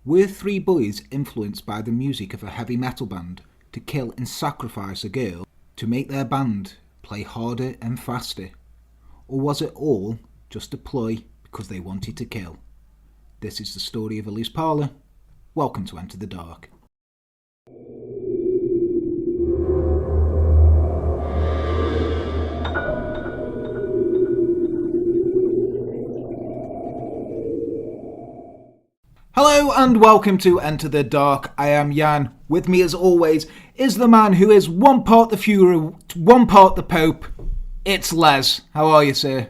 Were three boys influenced by the music of a heavy metal band to kill and sacrifice a girl to make their band play harder and faster? Or was it all just a ploy because they wanted to kill? This is the story of Elyse Pahler. Welcome to Enter the Dark. Hello and welcome to Enter the Dark. I am Jan. With me as always is the man who is one part the Führer, one part the Pope. It's Les. How are you, sir?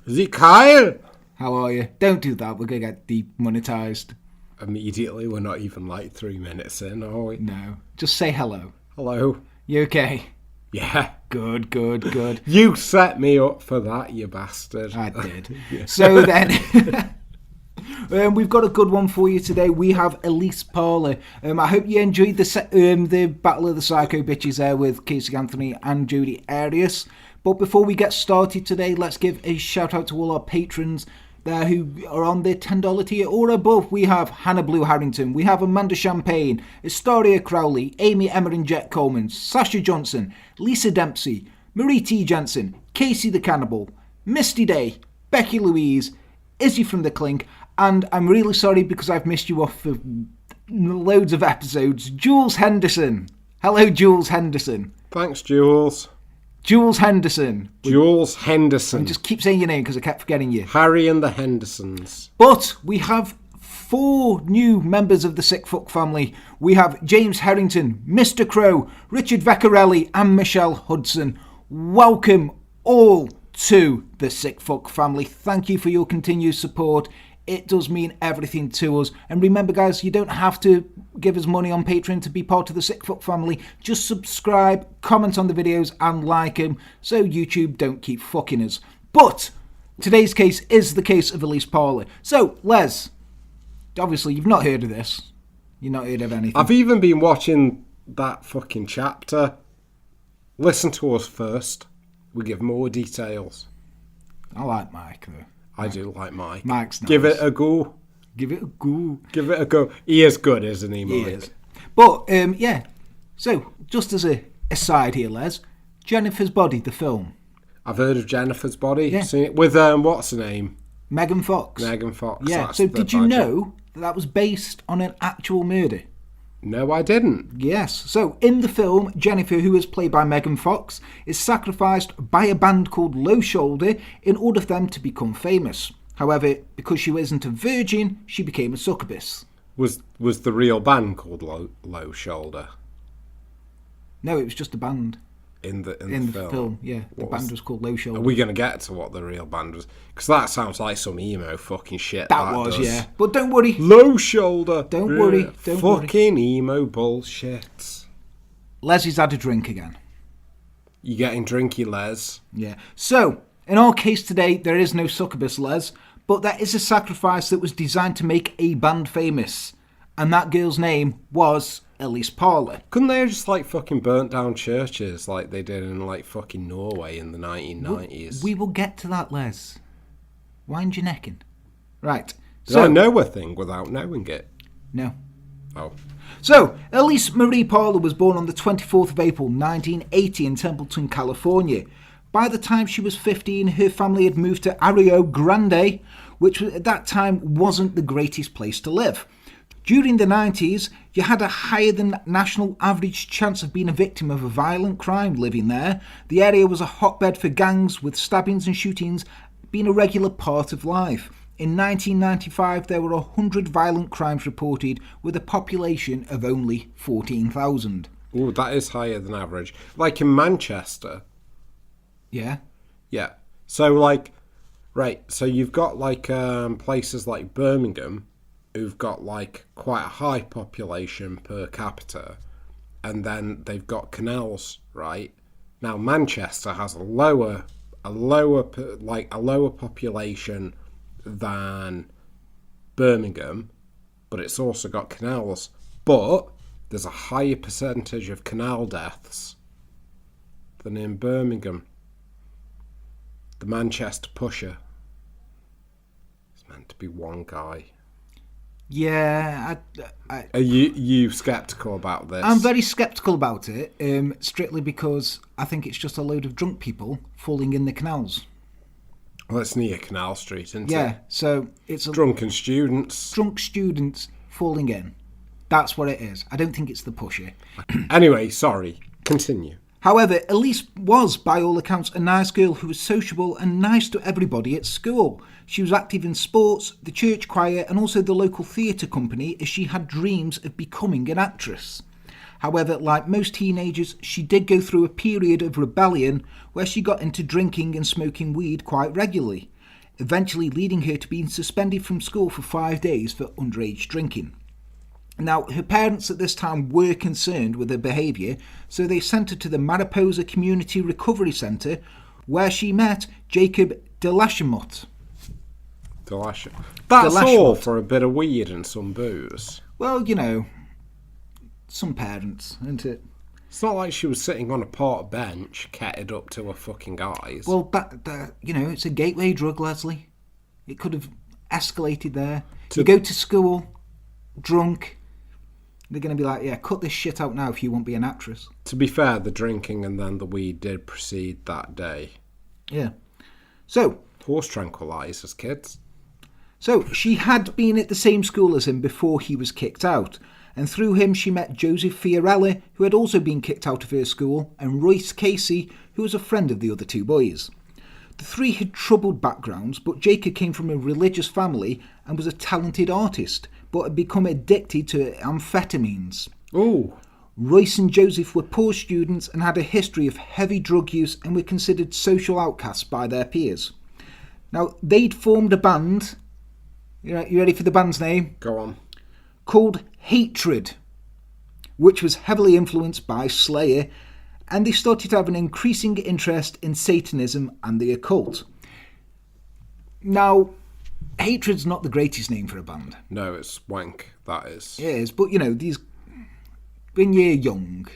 Is it Kyle? How are you? Don't do that, we're going to get demonetised. Immediately, we're not even like 3 minutes in, are we? No, just say hello. Hello. You okay? Yeah. Good. You set me up for that, you bastard. I did. Yeah. So then... we've got a good one for you today. We have Elyse Pahler. I hope you enjoyed the Battle of the Psycho Bitches there with Casey Anthony and Jodie Arias. But before we get started today, let's give a shout out to all our patrons there who are on their $10 tier or above. We have Hannah Blue Harrington, we have Amanda Champagne, Astoria Crowley, Amy Emmer and Jet Coleman, Sasha Johnson, Lisa Dempsey, Marie T. Jensen, Casey the Cannibal, Misty Day, Becky Louise, Izzy from the Clink, and I'm really sorry because I've missed you off for loads of episodes, Jules Henderson. Hello, Jules Henderson. Thanks, Jules. Jules Henderson. Jules Henderson. I just keep saying your name because I kept forgetting you. Harry and the Hendersons. But we have 4 new members of the Sick Fuck family. We have James Harrington, Mr. Crow, Richard Veccarelli and Michelle Hudson. Welcome all to the Sick Fuck family. Thank you for your continued support. It does mean everything to us. And remember, guys, you don't have to give us money on Patreon to be part of the Sick Fuck family. Just subscribe, comment on the videos, and like them so YouTube don't keep fucking us. But today's case is the case of Elyse Pahler. So, Les, obviously you've not heard of this. You've not heard of anything. I've even been watching that fucking chapter. Listen to us first. We give more details. I like Mike, though. I do like Mike. Mike's nice. Give it a go. Give it a go. Give it a go. He is good, isn't he, Mike? He is. But, yeah. So, just as a aside here, Les, Jennifer's Body, the film. I've heard of Jennifer's Body. Yeah. Seen it with, what's her name? Megan Fox. Megan Fox. Yeah, That's so the did you badger. know that was based on an actual murder? No, I didn't. Yes. So in the film, Jennifer, who is played by Megan Fox, is sacrificed by a band called Low Shoulder in order for them to become famous. However, because she wasn't a virgin, she became a succubus. Was the real band called Low Shoulder? No, it was just a band. In the film, yeah. The band was called Low Shoulder. Are we going to get to what the real band was? Because that sounds like some emo fucking shit. That was, does. yeah. But don't worry. Low Shoulder. Don't worry. Don't worry. Fucking emo bullshit. Leslie's had a drink again. You getting drinky, Les? Yeah. So, in our case today, there is no succubus, Les, but there is a sacrifice that was designed to make a band famous. And that girl's name was Elyse Pahler. Couldn't they have just like fucking burnt down churches like they did in like fucking Norway in the 1990s? We will get to that, Les. Wind your neck in. Right. Did I know a thing without knowing it? No. Oh. So, Elyse Marie Pahler was born on the 24th of April 1980 in Templeton, California. By the time she was 15, her family had moved to Arroyo Grande, which at that time wasn't the greatest place to live. During the 90s, you had a higher than national average chance of being a victim of a violent crime living there. The area was a hotbed for gangs, with stabbings and shootings being a regular part of life. In 1995, there were 100 violent crimes reported, with a population of only 14,000. Ooh, that is higher than average. Like in Manchester. Yeah? Yeah. So like, right, so you've got like places like Birmingham who've got like quite a high population per capita, and then they've got canals, right? Now Manchester has a lower population than Birmingham, but it's also got canals. But there's a higher percentage of canal deaths than in Birmingham. The Manchester pusher is meant to be one guy. Yeah, Are you sceptical about this? I'm very sceptical about it, strictly because I think it's just a load of drunk people falling in the canals. Well, it's near Canal Street, isn't Yeah, it? so it's Drunken students. drunk students falling in. That's what it is. I don't think it's the pusher. Anyway, sorry. Continue. However, Elyse was, by all accounts, a nice girl who was sociable and nice to everybody at school. She was active in sports, the church choir, and also the local theatre company, as she had dreams of becoming an actress. However, like most teenagers, she did go through a period of rebellion where she got into drinking and smoking weed quite regularly, eventually leading her to being suspended from school for 5 days for underage drinking. Now, her parents at this time were concerned with her behaviour, so they sent her to the Mariposa Community Recovery Centre, where she met Jacob Delachemot. That's all for a bit of weed and some booze. Well, you know, some parents, isn't it? It's not like she was sitting on a park bench, catted up to her fucking eyes. Well, that you know, it's a gateway drug, Leslie. It could have escalated there. You go to school, drunk. They're going to be like, yeah, cut this shit out now if you won't be an actress. To be fair, the drinking and then the weed did proceed that day. Yeah. So. Horse tranquilizers, kids. So, she had been at the same school as him before he was kicked out. And through him, she met Joseph Fiorella, who had also been kicked out of her school, and Royce Casey, who was a friend of the other two boys. The three had troubled backgrounds, but Jacob came from a religious family and was a talented artist, but had become addicted to amphetamines. Ooh. Royce and Joseph were poor students and had a history of heavy drug use and were considered social outcasts by their peers. Now, they'd formed a band. You ready for the band's name? Go on. Called Hatred, which was heavily influenced by Slayer, and they started to have an increasing interest in Satanism and the occult. Now, Hatred's not the greatest name for a band. No, it's wank, that is. It is, but you know, when you're young,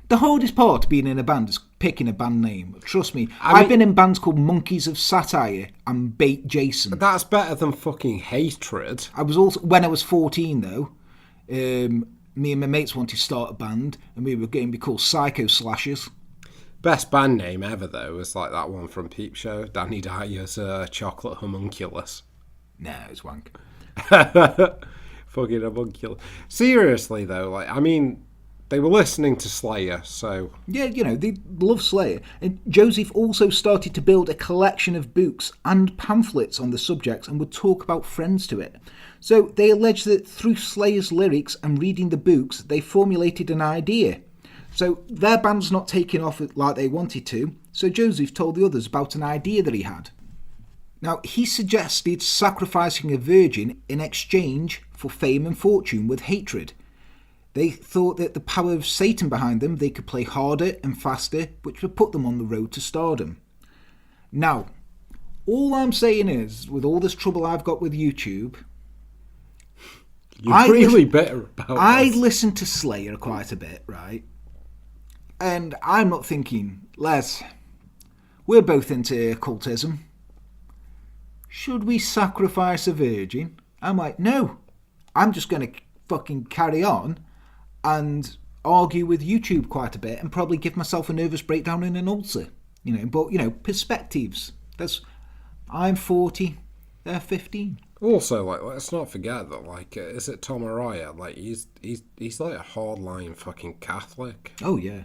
the hardest part of being in a band is picking a band name. Trust me, I've been in bands called Monkeys of Satire and Bait Jason. That's better than fucking Hatred. I was also, when I was 14 though, me and my mates wanted to start a band and we were going to be called Psycho Slashers. Best band name ever though was like that one from Peep Show, Danny Dyer's Chocolate Homunculus. No, it's wank. Fucking homunculus. Seriously though, like, I mean, they were listening to Slayer, so... Yeah, you know, they love Slayer. And Joseph also started to build a collection of books and pamphlets on the subject and would talk about friends to it. So they allege that through Slayer's lyrics and reading the books, they formulated an idea. So their band's not taking off like they wanted to, so Joseph told the others about an idea that he had. Now, he suggested sacrificing a virgin in exchange for fame and fortune with hatred. They thought that the power of Satan behind them, they could play harder and faster, which would put them on the road to stardom. Now, all I'm saying is, with all this trouble I've got with YouTube... You're really bitter about this. I listen to Slayer quite a bit, right? And I'm not thinking, Les, we're both into occultism. Should we sacrifice a virgin? I'm like, no. I'm just going to fucking carry on and argue with YouTube quite a bit and probably give myself a nervous breakdown and an ulcer. You know, but, you know, perspectives. I'm 40, they're 15. Also, like, let's not forget that, like, is it Tom Araya? Like, he's like a hardline fucking Catholic. Oh, yeah.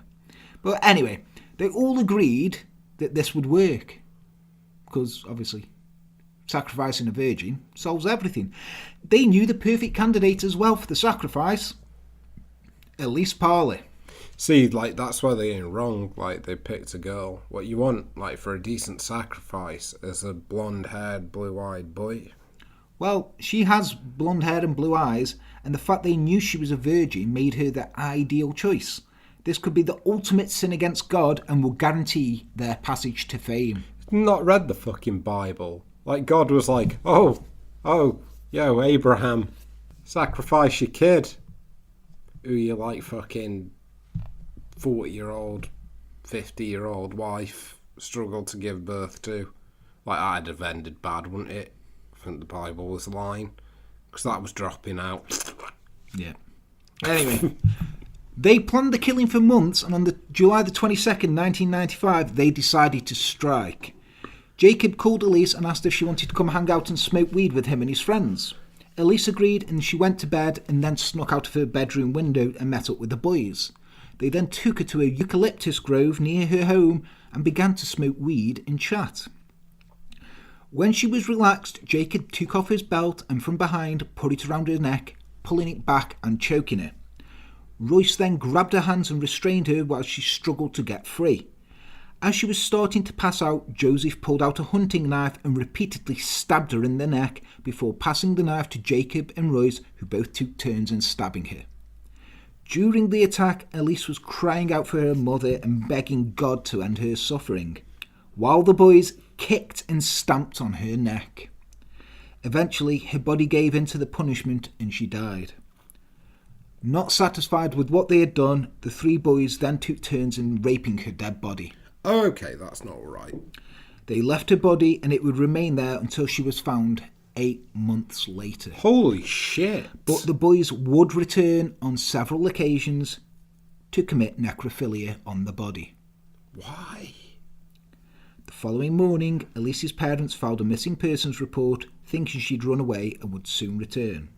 But anyway, they all agreed that this would work. Because, obviously, sacrificing a virgin solves everything. They knew the perfect candidate as well for the sacrifice. Elyse Pahler. See, like, that's where they ain't wrong. Like, they picked a girl. What you want, like, for a decent sacrifice is a blonde-haired, blue-eyed boy. Well, she has blonde hair and blue eyes, and the fact they knew she was a virgin made her the ideal choice. This could be the ultimate sin against God and will guarantee their passage to fame. Not read the fucking Bible. Like, God was like, yo, Abraham, sacrifice your kid. Who your, like, fucking 40-year-old, 50-year-old wife struggled to give birth to. Like, I'd have ended bad, wouldn't it? I think the Bible was lying. because that was dropping out. Yeah. Anyway, they planned the killing for months, and on July the 22nd, 1995, they decided to strike. Jacob called Elyse and asked if she wanted to come hang out and smoke weed with him and his friends. Elyse agreed, and she went to bed and then snuck out of her bedroom window and met up with the boys. They then took her to a eucalyptus grove near her home and began to smoke weed and chat. When she was relaxed, Jacob took off his belt and from behind put it around her neck, pulling it back and choking her. Royce then grabbed her hands and restrained her while she struggled to get free. As she was starting to pass out, Joseph pulled out a hunting knife and repeatedly stabbed her in the neck before passing the knife to Jacob and Royce, who both took turns in stabbing her. During the attack, Elyse was crying out for her mother and begging God to end her suffering, while the boys kicked and stamped on her neck. Eventually, her body gave in to the punishment and she died. Not satisfied with what they had done, the three boys then took turns in raping her dead body. Oh, okay, that's not right. They left her body and it would remain there until she was found 8 months later. Holy shit. But the boys would return on several occasions to commit necrophilia on the body. Why? The following morning, Elyse's parents filed a missing persons report, thinking she'd run away and would soon return.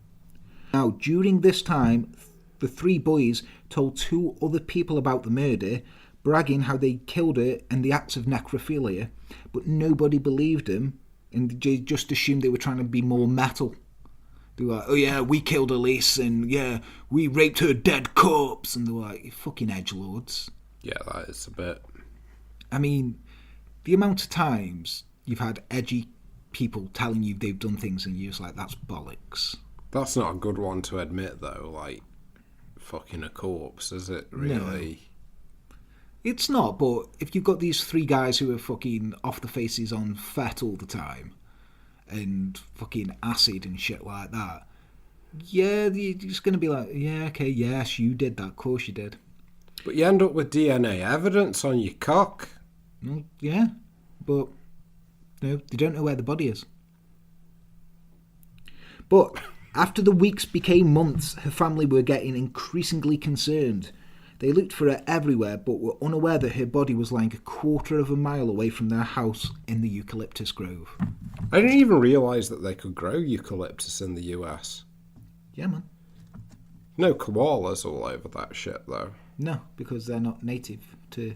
Now, during this time, the three boys told 2 other people about the murder, bragging how they killed her and the acts of necrophilia, but nobody believed them, and they just assumed they were trying to be more metal. They were like, oh yeah, we killed Elyse, and yeah, we raped her dead corpse, and they were like, you fucking edgelords. Yeah, that is a bit... I mean, the amount of times you've had edgy people telling you they've done things and you're just like, that's bollocks. That's not a good one to admit, though, like, fucking a corpse, is it, really? No. It's not, but if you've got these 3 guys who are fucking off the faces on fet all the time and fucking acid and shit like that, yeah, you're just going to be like, yeah, okay, yes, you did that, of course you did. But you end up with DNA evidence on your cock. Well, yeah, but no, they don't know where the body is. But after the weeks became months, her family were getting increasingly concerned. They looked for her everywhere, but were unaware that her body was lying 1/4 of a mile away from their house in the eucalyptus grove. I didn't even realise that they could grow eucalyptus in the US. Yeah, man. No koalas all over that shit, though. No, because they're not native to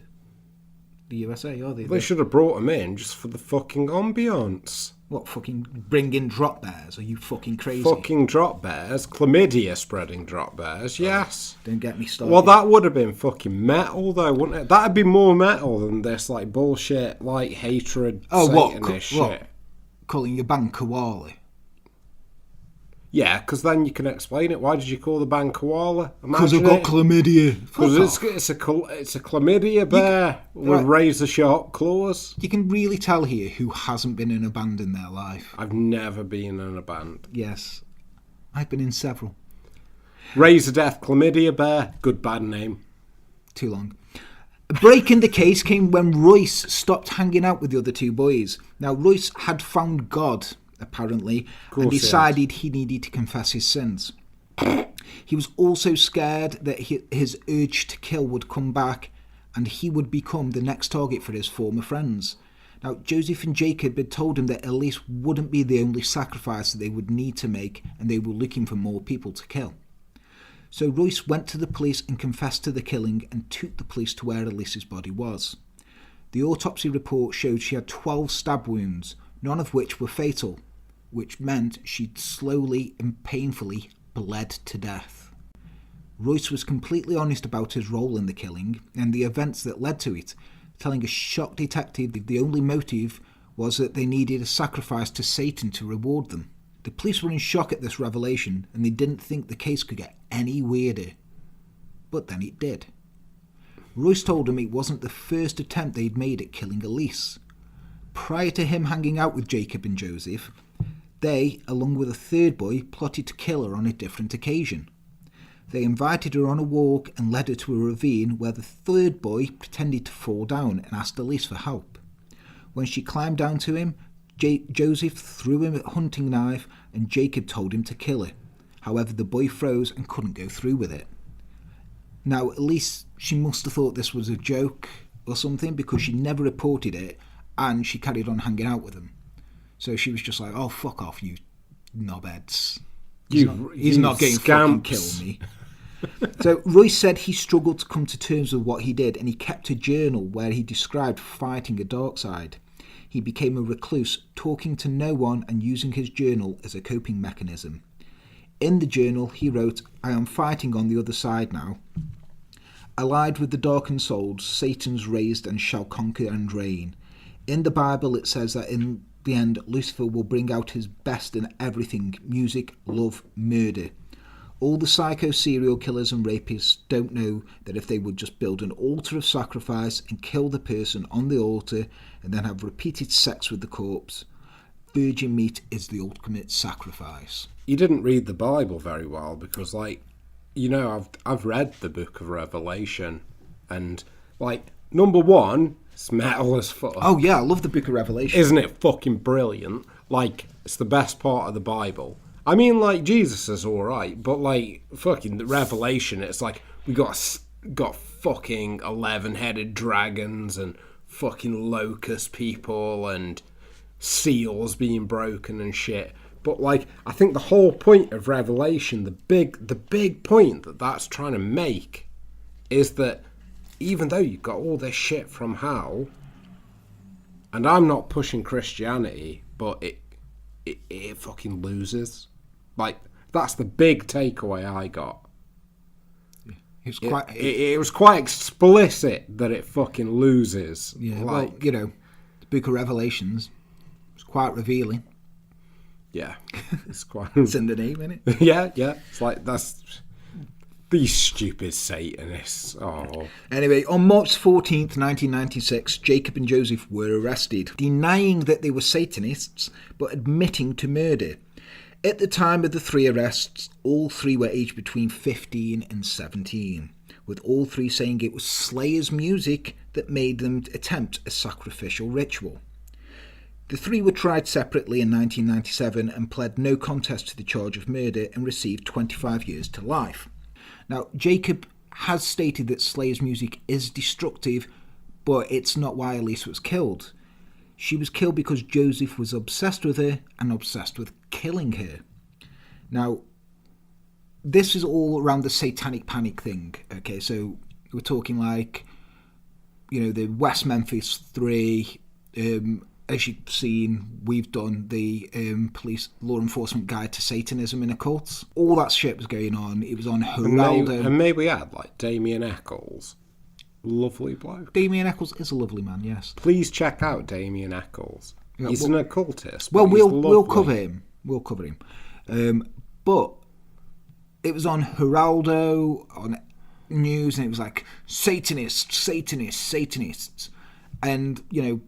the USA, are they? They should have brought them in just for the fucking ambience. What, fucking bring in drop bears? Are you fucking crazy? Fucking drop bears? Chlamydia spreading drop bears, yes. Don't get me started. Well, that would have been fucking metal, though, wouldn't it? That'd be more metal than this, like, bullshit, like, hatred, Satanist shit. What? Calling your band Koala? Yeah, because then you can explain it. Why did you call the band Koala? Because I've got chlamydia. Because it's a chlamydia bear with razor-sharp claws. You can really tell here who hasn't been in a band in their life. I've never been in a band. Yes. I've been in several. Razor Death Chlamydia Bear. Good band name. Too long. A break in the case came when Royce stopped hanging out with the other 2 boys. Now, Royce had found God, apparently, and decided he needed to confess his sins. He was also scared that his urge to kill would come back and he would become the next target for his former friends. Now, Joseph and Jacob had told him that Elyse wouldn't be the only sacrifice that they would need to make, and they were looking for more people to kill. So Royce went to the police and confessed to the killing and took the police to where Elyse's body was. The autopsy report showed she had 12 stab wounds, none of which were fatal, which meant she'd slowly and painfully bled to death. Royce was completely honest about his role in the killing and the events that led to it, telling a shocked detective that the only motive was that they needed a sacrifice to Satan to reward them. The police were in shock at this revelation and they didn't think the case could get any weirder. But then it did. Royce told him it wasn't the first attempt they'd made at killing Elyse. Prior to him hanging out with Jacob and Joseph, they, along with a 3rd boy, plotted to kill her on a different occasion. They invited her on a walk and led her to a ravine where the 3rd boy pretended to fall down and asked Elyse for help. When she climbed down to him, Joseph threw him a hunting knife and Jacob told him to kill her. However, the boy froze and couldn't go through with it. Now, at least she must have thought this was a joke or something, because she never reported it and she carried on hanging out with him. So she was just like, oh, fuck off, you knobheads. He's not getting fucking kill me. So Royce said he struggled to come to terms with what he did, and he kept a journal where he described fighting a dark side. He became a recluse, talking to no one and using his journal as a coping mechanism. In the journal, he wrote, I am fighting on the other side now. Allied with the darkened souls, Satan's raised and shall conquer and reign. In the Bible, it says that in the end, Lucifer will bring out his best in everything: music, love, murder. All the psycho serial killers and rapists don't know that if they would just build an altar of sacrifice and kill the person on the altar and then have repeated sex with the corpse, virgin meat is the ultimate sacrifice. You didn't read the Bible very well, because, like, you know, I've read the book of Revelation, and, like, number one, it's metal as fuck. Oh yeah, I love the book of Revelation. Isn't it fucking brilliant? Like, it's the best part of the Bible. I mean, like, Jesus is alright, but, like, fucking the Revelation, it's like, we got fucking 11-headed dragons and fucking locust people and seals being broken and shit. But, like, I think the whole point of Revelation, the big point that's trying to make, is that even though you've got all this shit from hell, and I'm not pushing Christianity, but it fucking loses. Like, that's the big takeaway I got. It was quite explicit that it fucking loses. Yeah, like, well, you know, the book of Revelations is quite revealing. Yeah, it's quite. It's in the name, isn't it? Yeah. It's like, that's these stupid Satanists. Oh. Anyway, on March 14th, 1996, Jacob and Joseph were arrested, denying that they were Satanists, but admitting to murder. At the time of the three arrests, all three were aged between 15 and 17, with all three saying it was Slayer's music that made them attempt a sacrificial ritual. The three were tried separately in 1997 and pled no contest to the charge of murder and received 25 years to life. Now, Jacob has stated that Slayer's music is destructive, but it's not why Elyse was killed. She was killed because Joseph was obsessed with her and obsessed with killing her. Now, this is all around the satanic panic thing. Okay, so we're talking like, you know, the West Memphis 3. As you've seen, we've done the police law enforcement guide to Satanism in occults. All that shit was going on. It was on Geraldo. And maybe we had, like, Damien Eccles. Lovely bloke. Damien Eccles is a lovely man, yes. Please check out Damien Eccles. Yeah, he's an occultist. Well, we'll cover him. We'll cover him. But it was on Geraldo, on news, and it was like, Satanists. And, you know,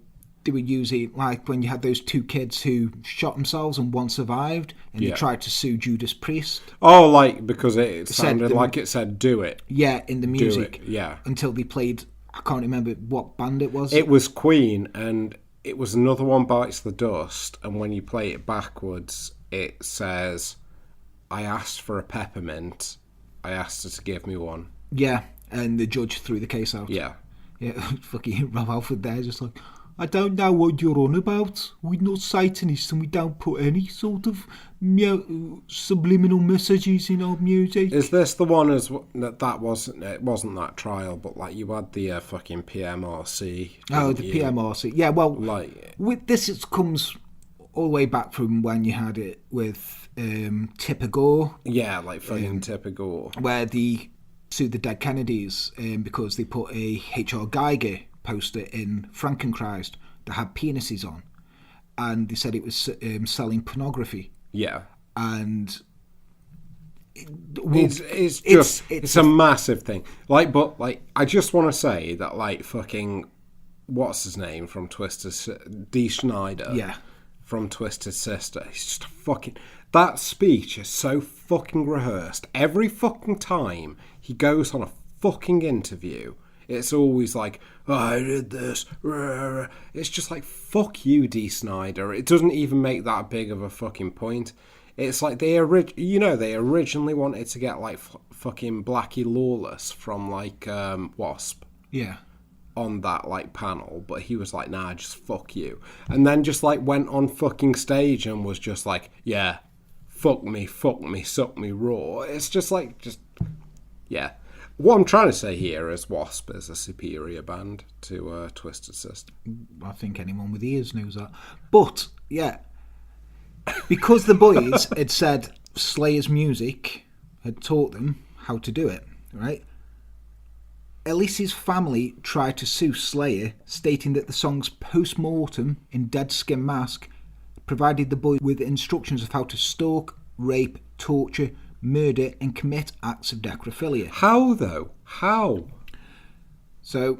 they were using, like, when you had those two kids who shot themselves and one survived, and they tried to sue Judas Priest. Oh, like, because it sounded like it said, do it. Yeah, in the music. Do it, yeah. Until they played, I can't remember what band it was. It was Queen, and it was Another One Bites the Dust, and when you play it backwards, it says, I asked for a peppermint, I asked her to give me one. Yeah, and the judge threw the case out. Yeah. Yeah, fucking Rob Alford there, just like, I don't know what you're on about. We're not Satanists and we don't put any sort of subliminal messages in our music. Is this the one that wasn't that trial, but like you had the fucking PMRC? Oh, the PMRC. Yeah, well, like, with this, it comes all the way back from when you had it with Tipper Gore. Yeah, like fucking Tipper Gore. Where they sued the dead Kennedys because they put a H.R. Geiger poster in Frankenchrist that had penises on, and they said it was selling pornography. Yeah, and it's a massive thing. Like, but like, I just want to say that, like, fucking, what's his name from Twisted, Dee Snider. Yeah, from Twisted Sister. He's just a fucking. That speech is so fucking rehearsed. Every fucking time he goes on a fucking interview, it's always like, oh, I did this. It's just like, fuck you, Dee Snider. It doesn't even make that big of a fucking point. It's like they originally wanted to get like fucking Blackie Lawless from like Wasp Yeah. on that like panel, but he was like, nah, just fuck you, and then just like went on fucking stage and was just like, yeah, fuck me, suck me raw. It's just like, yeah. What I'm trying to say here is Wasp is a superior band to Twisted Sister. I think anyone with ears knows that. But, yeah, because the boys had said Slayer's music had taught them how to do it, right? Elyse's family tried to sue Slayer, stating that the song's post-mortem in Dead Skin Mask provided the boys with instructions of how to stalk, rape, torture, murder and commit acts of necrophilia. How, though? How? So,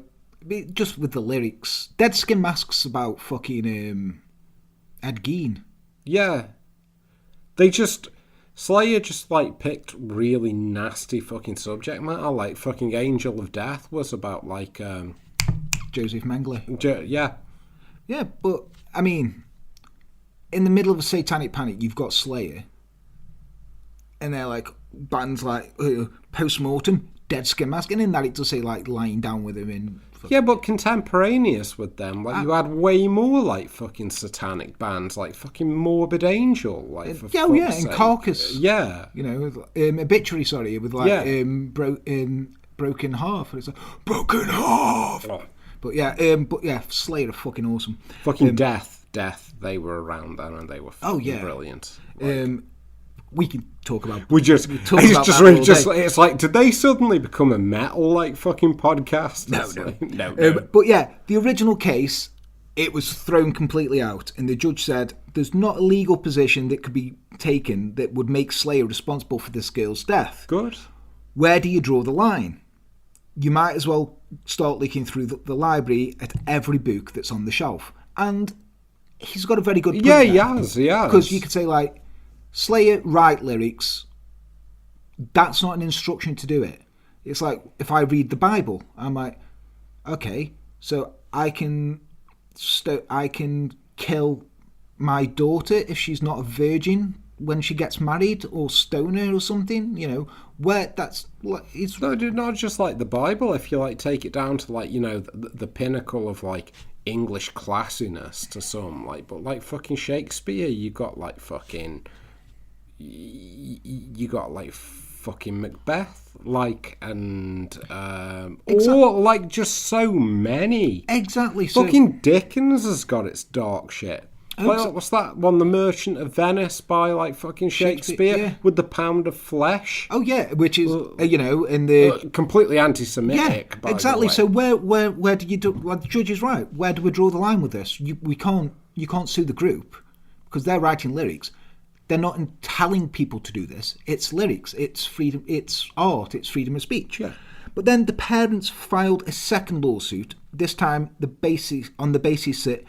just with the lyrics, Dead Skin Mask's about fucking Ed Gein. Yeah. Slayer just, like, picked really nasty fucking subject matter. Like, fucking Angel of Death was about, like, Joseph Mengele. Yeah. Yeah, but, I mean, in the middle of a satanic panic, you've got Slayer. And they're like, bands like Postmortem, Dead Skin Mask, and in that it does say, like, lying down with him in... Yeah, but contemporaneous with them, like, you had way more, like, fucking satanic bands, like fucking Morbid Angel, like, for yeah, yeah, fuck's and sake. Carcass. Yeah. You know, with, Obituary, sorry, with, like, Broken Half. It's like, Broken Half! Oh. But yeah, Slayer are fucking awesome. Fucking Death, they were around then, and they were fucking brilliant. Like, we can talk about. It's like, did they suddenly become a metal like fucking podcast? No. But yeah, the original case, it was thrown completely out, and the judge said there's not a legal position that could be taken that would make Slayer responsible for this girl's death. Good. Where do you draw the line? You might as well start looking through the library at every book that's on the shelf, and he's got a very good point. Yeah, he has. Because you could say, like, Slayer write lyrics, that's not an instruction to do it. It's like, if I read the Bible, I'm like, okay, so I can kill my daughter if she's not a virgin when she gets married, or stone her or something, you know, where that's... it's not just like the Bible, if you, like, take it down to, like, you know, the pinnacle of, like, English classiness to some, like, but, like, fucking Shakespeare, you got, like, fucking... You got like fucking Macbeth, like, and or like just so many. Exactly. Fucking Dickens has got its dark shit. Like, what's that one? The Merchant of Venice by like fucking Shakespeare yeah. with the pound of flesh. Oh yeah, which is you know, in the completely anti-Semitic. Yeah, exactly. So where do you do? Well, the judge is right. Where do we draw the line with this? You can't sue the group because they're writing lyrics. They're not telling people to do this. It's lyrics. It's freedom. It's art. It's freedom of speech. Yeah. But then the parents filed a second lawsuit. This time, on the basis that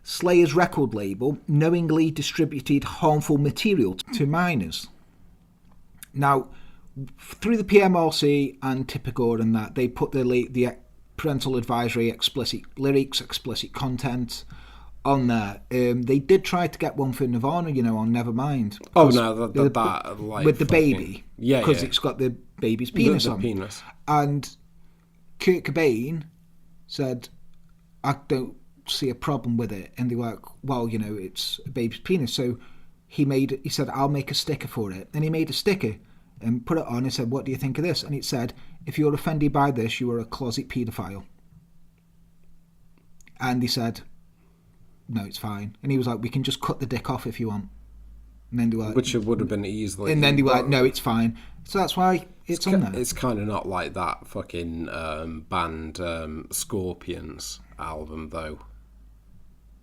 Slayer's record label knowingly distributed harmful material to minors. Now, through the PMRC and Typicor and that, they put the parental advisory, explicit lyrics, explicit content on there. They did try to get one for Nirvana, you know, on Nevermind. Oh no, that like with the fucking, baby, yeah, because it's got the baby's penis the on. Penis. And Kurt Cobain said, "I don't see a problem with it," and they were like, "Well, you know, it's a baby's penis." So he said, "I'll make a sticker for it," and he made a sticker and put it on. And said, "What do you think of this?" And it said, "If you're offended by this, you are a closet paedophile." And they said, "No, it's fine." And he was like, "We can just cut the dick off if you want." And then they were like, which it would have been easily. And then they were like, "No, it's fine." So that's why it's on there. It's kind of not like that fucking band Scorpions album though.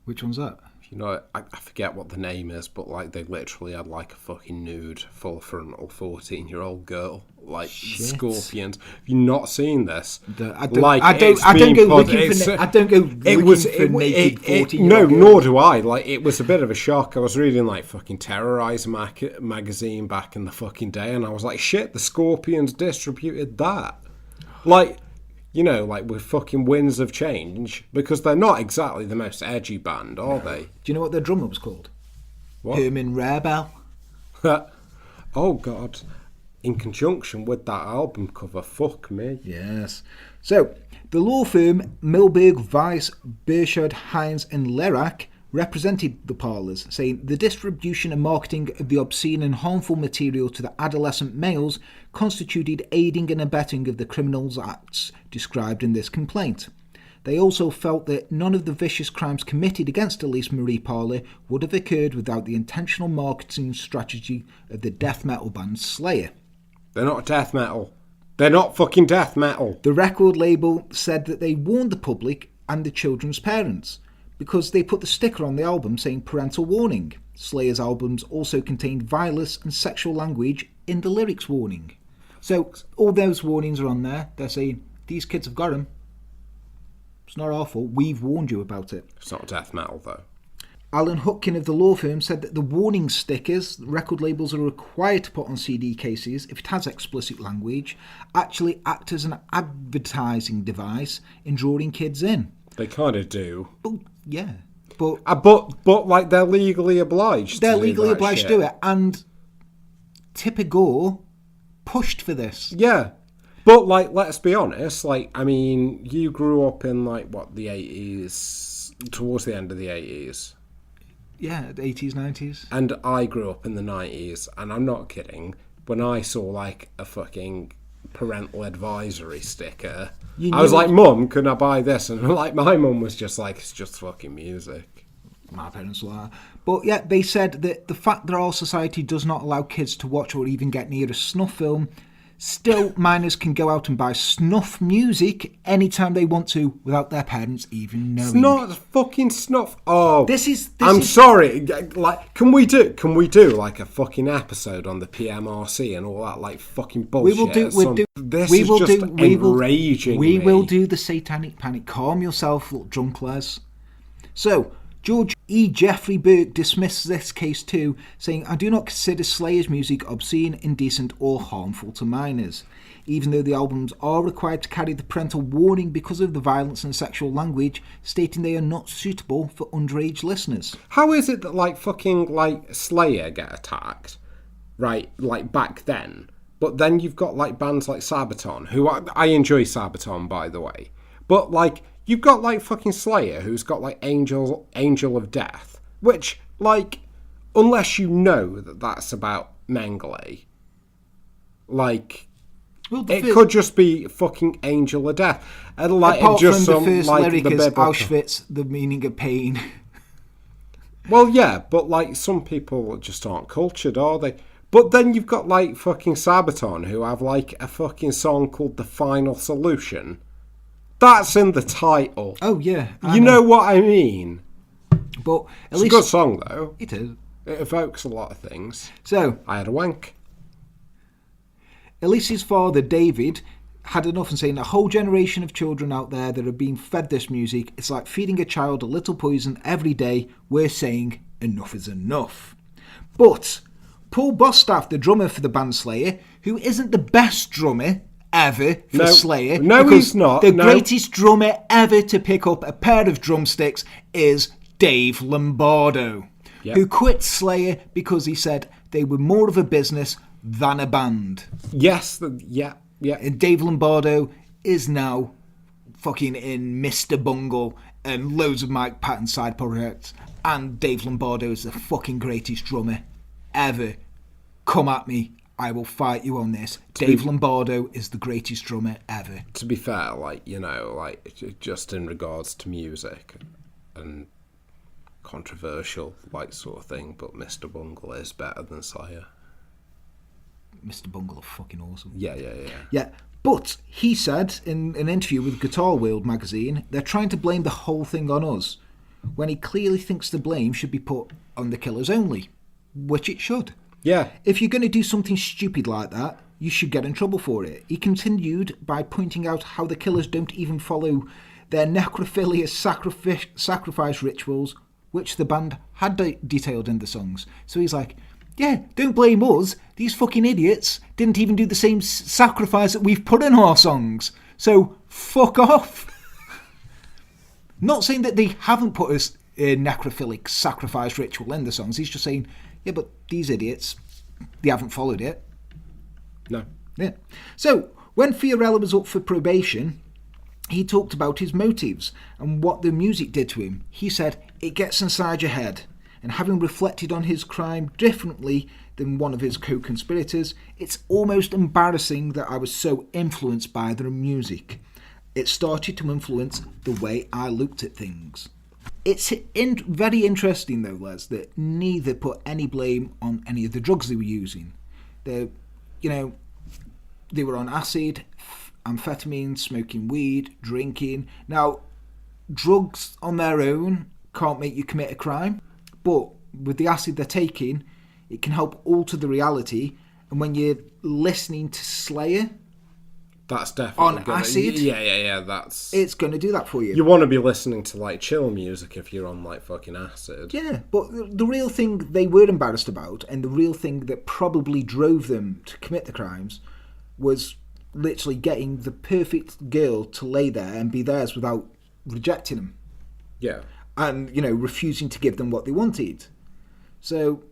Which one's that? You know, I forget what the name is, but like they literally had like a fucking nude, full frontal 14-year-old girl, like Shit. Scorpions. Have you not seen this? I don't go looking for naked 14-year-old No, girls. nor do I. Like, it was a bit of a shock. I was reading like fucking Terrorize magazine back in the fucking day, and I was like, shit, the Scorpions distributed that. Like, you know, like with fucking Winds of Change, because they're not exactly the most edgy band, are they? Do you know what their drummer was called? What? Herman Rarebell. Oh, God. In conjunction with that album cover, fuck me. Yes. So, the law firm Milberg, Weiss, Burchard, Hines and Lerac represented the Pahlers, saying the distribution and marketing of the obscene and harmful material to the adolescent males constituted aiding and abetting of the criminal acts described in this complaint. They also felt that none of the vicious crimes committed against Elyse Marie Pahler would have occurred without the intentional marketing strategy of the death metal band Slayer. They're not death metal. They're not fucking death metal. The record label said that they warned the public and the children's parents because they put the sticker on the album saying parental warning. Slayer's albums also contained violence and sexual language in the lyrics warning. So all those warnings are on there. They're saying, these kids have got them. It's not our fault. We've warned you about it. It's not death metal, though. Alan Hutkin of the law firm said that the warning stickers record labels are required to put on CD cases if it has explicit language actually act as an advertising device in drawing kids in. They kind of do. But, yeah. But like they're legally obliged. They're legally obliged to do it, and Tipper Gore pushed for this. Yeah, but like, let's be honest. Like, I mean, you grew up in like what, the 80s, towards the end of the 80s. Yeah, the 80s, 90s. And I grew up in the 90s, and I'm not kidding. When I saw like a fucking parental advisory sticker, I was like, Mum, can I buy this? And like, my mum was just like, it's just fucking music. My parents were like that. But yeah, they said that the fact that our society does not allow kids to watch or even get near a snuff film, still minors can go out and buy snuff music anytime they want to without their parents even knowing. It's not fucking snuff. Oh, I'm sorry. Like, can we do like a fucking episode on the PMRC and all that like fucking bullshit? We will do the Satanic Panic. Calm yourself, little drunk Les. So, George E. Jeffrey Burke dismissed this case too, saying, I do not consider Slayer's music obscene, indecent or harmful to minors. Even though the albums are required to carry the parental warning because of the violence and sexual language, stating they are not suitable for underage listeners. How is it that like fucking like Slayer get attacked, right, like back then? But then you've got like bands like Sabaton, who I enjoy Sabaton, by the way. But like, you've got like fucking Slayer, who's got like Angel of Death, which like, unless you know that that's about Mengele, like, it could just be fucking Angel of Death, and like apart just from some the first like lyric the is biblical... Auschwitz, the meaning of pain. Well, yeah, but like some people just aren't cultured, are they? But then you've got like fucking Sabaton, who have like a fucking song called The Final Solution. That's in the title. Oh, yeah. You know what I mean? But it's a good song, though. It is. It evokes a lot of things. So, I had a wank. Elyse's father, David, had enough and saying a whole generation of children out there that are being fed this music. It's like feeding a child a little poison every day. We're saying enough is enough. But Paul Bostaff, the drummer for the band Slayer, who isn't the best drummer ever for Slayer. No, he's not. The greatest drummer ever to pick up a pair of drumsticks is Dave Lombardo, who quit Slayer because he said they were more of a business than a band. Yes, yeah. And Dave Lombardo is now fucking in Mr. Bungle and loads of Mike Patton side projects. And Dave Lombardo is the fucking greatest drummer ever. Come at me. I will fight you on this. Dave Lombardo is the greatest drummer ever. To be fair, like, you know, like, just in regards to music and controversial, like, sort of thing, but Mr. Bungle is better than Slayer. Mr. Bungle are fucking awesome. Yeah. But he said in an interview with Guitar World magazine, they're trying to blame the whole thing on us, when he clearly thinks the blame should be put on the Killers only, which it should. Yeah. If you're going to do something stupid like that, you should get in trouble for it. He continued by pointing out how the Killers don't even follow their necrophilia sacrifice rituals, which the band had detailed in the songs. So he's like, yeah, don't blame us. These fucking idiots didn't even do the same sacrifice that we've put in our songs. So fuck off. Not saying that they haven't put a necrophilic sacrifice ritual in the songs. He's just saying, yeah, but these idiots they haven't followed it. No. Yeah. So, when Fiorella was up for probation, he talked about his motives and what the music did to him. He said, "It gets inside your head, and having reflected on his crime differently than one of his co-conspirators, it's almost embarrassing that I was so influenced by the music. It started to influence the way I looked at things." It's very interesting, though, Les, that neither put any blame on any of the drugs they were using. They were on acid, amphetamines, smoking weed, drinking. Now, drugs on their own can't make you commit a crime, but with the acid they're taking, it can help alter the reality. And when you're listening to Slayer, that's definitely on acid, that's... it's going to do that for you. You want to be listening to, like, chill music if you're on, like, fucking acid. Yeah, but the real thing they were embarrassed about, and the real thing that probably drove them to commit the crimes, was literally getting the perfect girl to lay there and be theirs without rejecting them. Yeah. And, refusing to give them what they wanted. So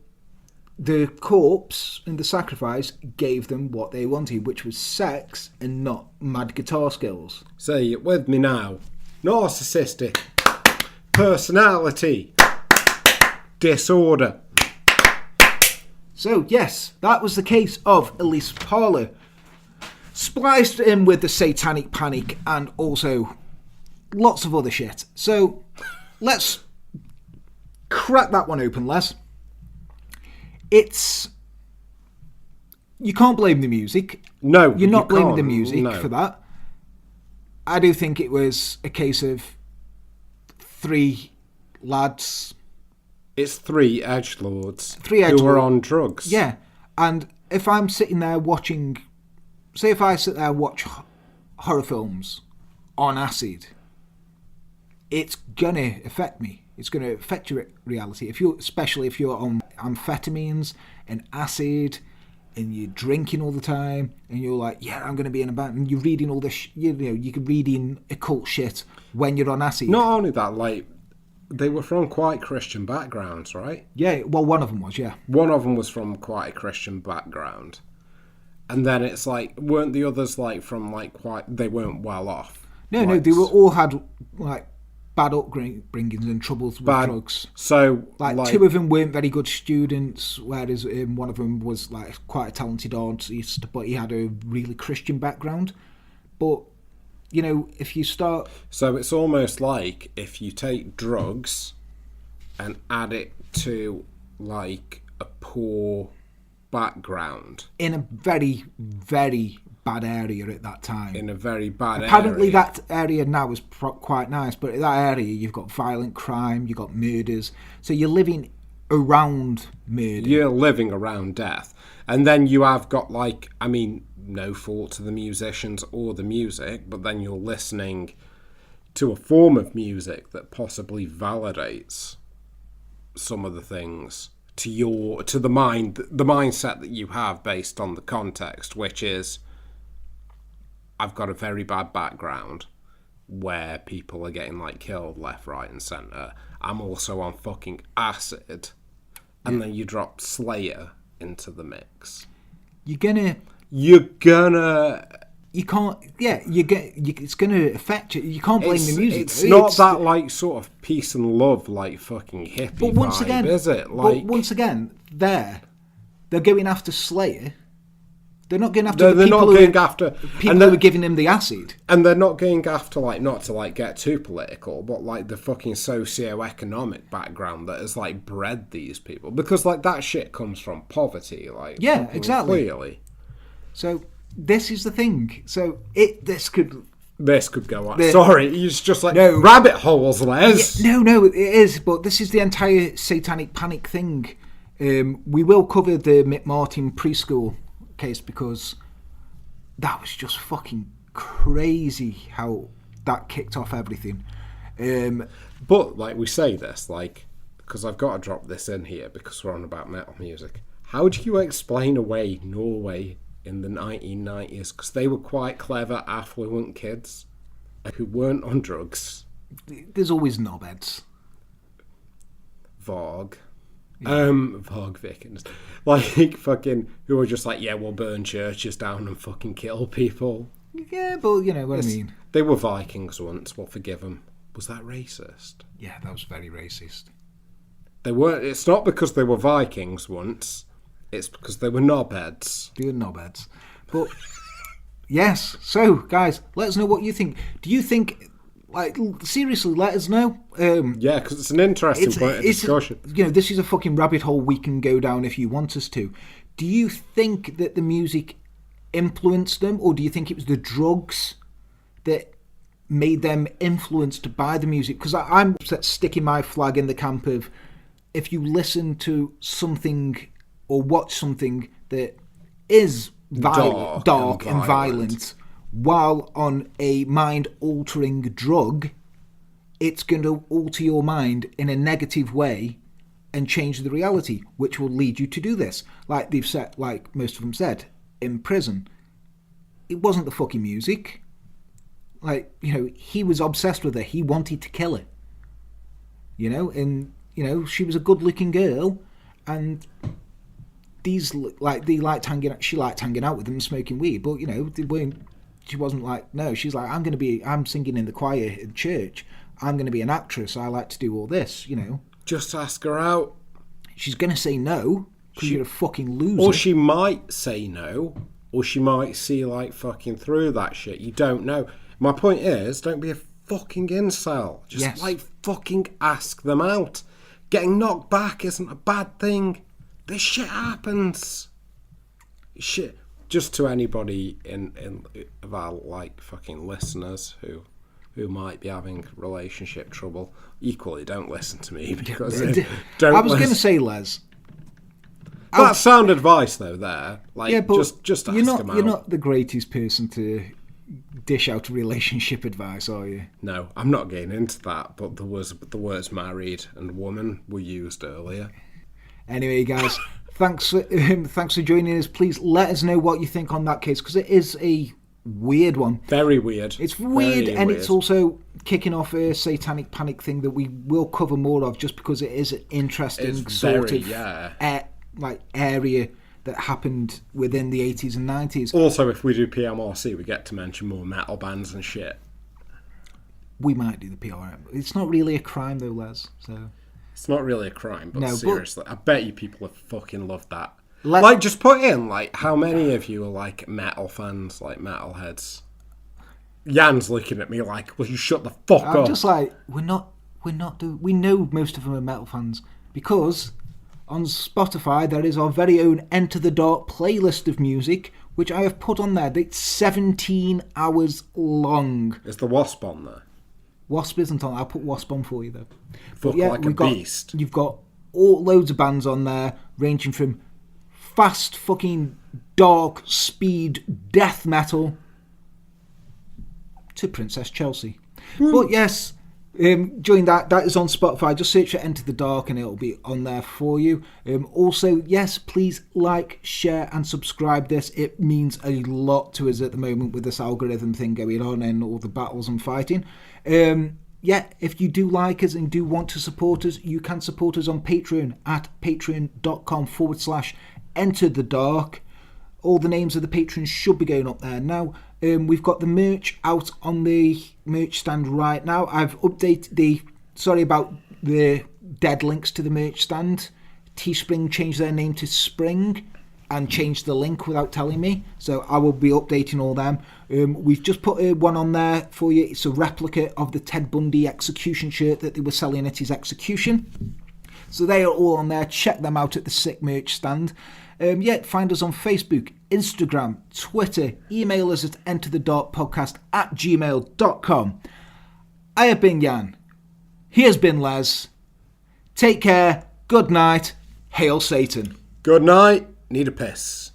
the corpse and the sacrifice gave them what they wanted, which was sex and not mad guitar skills. Say it with me now. Narcissistic. Personality. Disorder. So, yes, that was the case of Elyse Pahler. Spliced in with the satanic panic and also lots of other shit. So, let's crack that one open, Les. You can't blame the music. No, you're not blaming the music no. for that. I do think it was a case of 3 lads. It's 3 edgelords who were on drugs. Yeah, and if I'm sitting there watching, say if I sit there and watch horror films on acid, it's gonna affect me. It's going to affect your reality, especially if you're on amphetamines and acid, and you're drinking all the time, and you're like, yeah, I'm going to be in a band, and you're reading all this, you could read in occult shit when you're on acid. Not only that, like, they were from quite Christian backgrounds, right? Yeah, well, one of them was, yeah. One of them was from quite a Christian background, and then it's like, weren't the others like from like quite? They weren't well off. No, they were all had like bad upbringings and troubles with drugs. So, like 2 of them weren't very good students, whereas one of them was like quite a talented artist, but he had a really Christian background. But, if you start... So it's almost like if you take drugs and add it to, like, a poor background. In a very, very bad area at that time. In a very bad area. Apparently that area now is quite nice, but in that area you've got violent crime, you've got murders, so you're living around murder. You're living around death. And then you have got, like, I mean, no fault to the musicians or the music, but then you're listening to a form of music that possibly validates some of the things to the mindset that you have based on the context, which is, I've got a very bad background where people are getting like killed left, right, and centre. I'm also on fucking acid, and then you drop Slayer into the mix. You're gonna. You can't. Yeah, it's gonna affect you. You can't blame the music. It's not that like sort of peace and love, like fucking hippie but once vibe, again, is it? Like, but once again, they're going after Slayer. They're not going after people who are giving him the acid. And they're not going after, like, not to, like, get too political, but, like, the fucking socio-economic background that has, like, bred these people. Because, like, that shit comes from poverty, like... Yeah, exactly. Clearly. So, this is the thing. So, this could go on. Sorry, it's just, like, rabbit holes, Les. Yeah, no, it is. But this is the entire satanic panic thing. We will cover the McMartin preschool case because that was just fucking crazy how that kicked off everything. But like we say this, like, because I've got to drop this in here because we're on about metal music. How do you explain away Norway in the 1990s? Because they were quite clever, affluent kids who weren't on drugs. There's always knobheads. Varg. Varg Vikings. Like, fucking, who were just like, yeah, we'll burn churches down and fucking kill people. Yeah, but you know what I mean. They were Vikings once, we'll forgive them. Was that racist? Yeah, that was very racist. They weren't. It's not because they were Vikings once. It's because they were knobheads. They were knobheads. But, yes. So, guys, let us know what you think. Do you think, like, seriously, let us know. Yeah, because it's an interesting point of discussion. You know, this is a fucking rabbit hole we can go down if you want us to. Do you think that the music influenced them, or do you think it was the drugs that made them influenced by the music? Because I'm sticking my flag in the camp of, if you listen to something or watch something that is dark and violent while on a mind-altering drug, it's going to alter your mind in a negative way and change the reality, which will lead you to do this. Like they've said, like most of them said, in prison. It wasn't the fucking music. Like, you know, he was obsessed with her. He wanted to kill her. You know, and, you know, she was a good-looking girl, and these, like, she liked hanging out with them, smoking weed, but, you know, she wasn't like, no, she's like, I'm singing in the choir in church. I'm going to be an actress. I like to do all this, you know. Just ask her out. She's going to say no, because you're a fucking loser. Or she might say no, or she might see, like, fucking through that shit. You don't know. My point is, don't be a fucking incel. Just, like, fucking ask them out. Getting knocked back isn't a bad thing. This shit happens. Shit. Just to anybody in of our, like, fucking listeners who might be having relationship trouble, equally don't listen to me, because I was going to say, Les. That's sound advice, though. There, like, yeah, but just ask them out. You're not the greatest person to dish out relationship advice, are you? No, I'm not getting into that. But the words married and woman were used earlier. Anyway, guys, thanks for joining us. Please let us know what you think on that case, because it is a weird one. Very weird. It's weird, and it's also kicking off a satanic panic thing that we will cover more of, just because it is an interesting area that happened within the 80s and 90s. Also, if we do PMRC, we get to mention more metal bands and shit. We might do the PRM. It's not really a crime, though, Les. So it's not really a crime, but no, seriously, I bet you people have fucking loved that. Like, just put in, like, how many of you are, like, metal fans, like, metalheads? Jan's looking at me like, will you shut the fuck up? I'm just like, we know most of them are metal fans, because on Spotify there is our very own Enter the Dark playlist of music, which I have put on there. It's 17 hours long. Is the Wasp on there? Wasp isn't on. I'll put Wasp on for you, though. Fuck, yeah, like a beast. You've got loads of bands on there, ranging from fast fucking dark speed death metal to Princess Chelsea. But yes, join that is on Spotify. Just search for Enter the Dark and it'll be on there for you. Also, yes, please like, share and subscribe this. It means a lot to us at the moment with this algorithm thing going on and all the battles I'm fighting. If you do like us and do want to support us, you can support us on Patreon at patreon.com/Enter the Dark. All the names of the patrons should be going up there now. We've got the merch out on the merch stand right now. I've updated sorry about the dead links to the merch stand. Teespring changed their name to Spring and changed the link without telling me, so I will be updating all them. We've just put one on there for you. It's a replica of the Ted Bundy execution shirt that they were selling at his execution. So they are all on there. Check them out at the Sick merch stand. Find us on Facebook, Instagram, Twitter. Email us at enterthedarkpodcast@gmail.com. I have been Jan. He has been Les. Take care. Good night. Hail Satan. Good night. Need a piss.